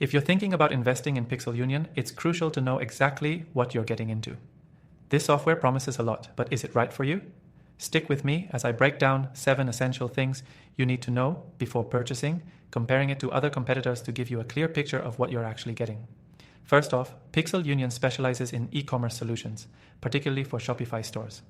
If you're thinking about investing in Pixel Union, it's crucial to know exactly what you're getting into. This software promises a lot, but is it right for you? Stick with me as I break down 7 essential things you need to know before purchasing, comparing it to other competitors to give you a clear picture of what you're actually getting. First off, Pixel Union specializes in e-commerce solutions, particularly for Shopify stores.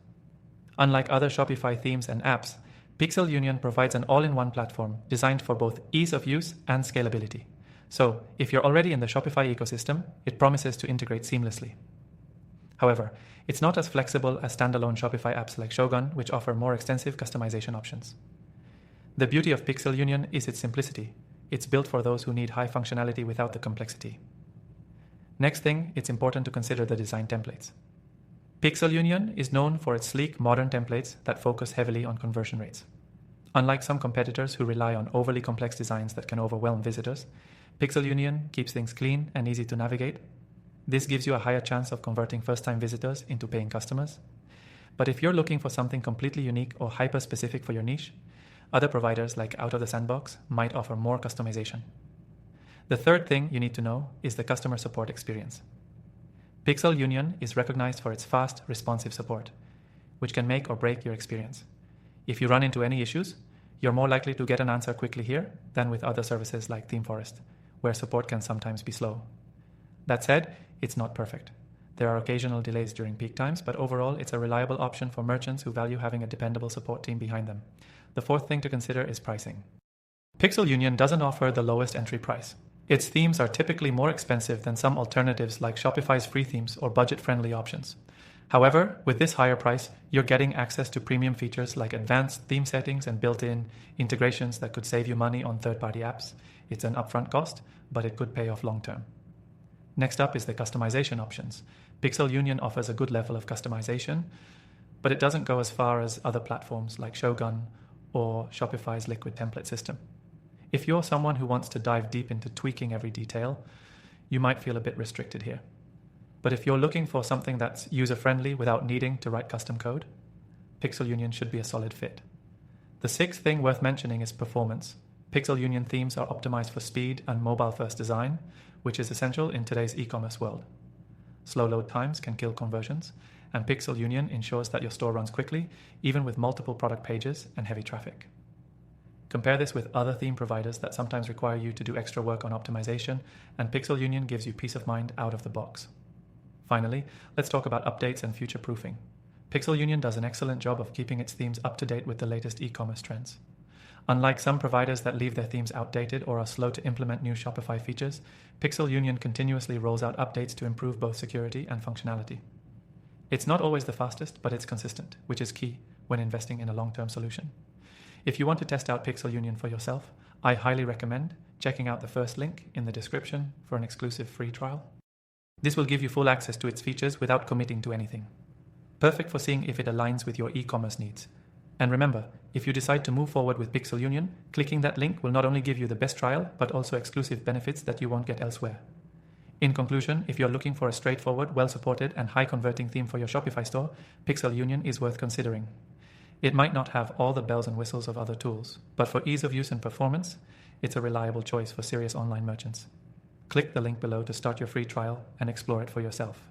Unlike other Shopify themes and apps, Pixel Union provides an all-in-one platform designed for both ease of use and scalability. So, if you're already in the Shopify ecosystem, it promises to integrate seamlessly. However, it's not as flexible as standalone Shopify apps like Shogun, which offer more extensive customization options. The beauty of Pixel Union is its simplicity. It's built for those who need high functionality without the complexity. Next thing, it's important to consider the design templates. Pixel Union is known for its sleek, modern templates that focus heavily on conversion rates. Unlike some competitors who rely on overly complex designs that can overwhelm visitors, Pixel Union keeps things clean and easy to navigate. This gives you a higher chance of converting first-time visitors into paying customers. But if you're looking for something completely unique or hyper-specific for your niche, other providers like Out of the Sandbox might offer more customization. The third thing you need to know is the customer support experience. Pixel Union is recognized for its fast, responsive support, which can make or break your experience. If you run into any issues, you're more likely to get an answer quickly here than with other services like ThemeForest, where support can sometimes be slow. That said, it's not perfect. There are occasional delays during peak times, but overall, it's a reliable option for merchants who value having a dependable support team behind them. The fourth thing to consider is pricing. Pixel Union doesn't offer the lowest entry price. Its themes are typically more expensive than some alternatives like Shopify's free themes or budget-friendly options. However, with this higher price, you're getting access to premium features like advanced theme settings and built-in integrations that could save you money on third-party apps. It's an upfront cost, but it could pay off long-term. Next up is the customization options. Pixel Union offers a good level of customization, but it doesn't go as far as other platforms like Shogun or Shopify's Liquid template system. If you're someone who wants to dive deep into tweaking every detail, you might feel a bit restricted here. But if you're looking for something that's user-friendly without needing to write custom code, Pixel Union should be a solid fit. The sixth thing worth mentioning is performance. Pixel Union themes are optimized for speed and mobile-first design, which is essential in today's e-commerce world. Slow load times can kill conversions, and Pixel Union ensures that your store runs quickly, even with multiple product pages and heavy traffic. Compare this with other theme providers that sometimes require you to do extra work on optimization, and Pixel Union gives you peace of mind out of the box. Finally, let's talk about updates and future-proofing. Pixel Union does an excellent job of keeping its themes up to date with the latest e-commerce trends. Unlike some providers that leave their themes outdated or are slow to implement new Shopify features, Pixel Union continuously rolls out updates to improve both security and functionality. It's not always the fastest, but it's consistent, which is key when investing in a long-term solution. If you want to test out Pixel Union for yourself, I highly recommend checking out the first link in the description for an exclusive free trial. This will give you full access to its features without committing to anything. Perfect for seeing if it aligns with your e-commerce needs. And remember, if you decide to move forward with Pixel Union, clicking that link will not only give you the best trial, but also exclusive benefits that you won't get elsewhere. In conclusion, if you're looking for a straightforward, well-supported, and high-converting theme for your Shopify store, Pixel Union is worth considering. It might not have all the bells and whistles of other tools, but for ease of use and performance, it's a reliable choice for serious online merchants. Click the link below to start your free trial and explore it for yourself.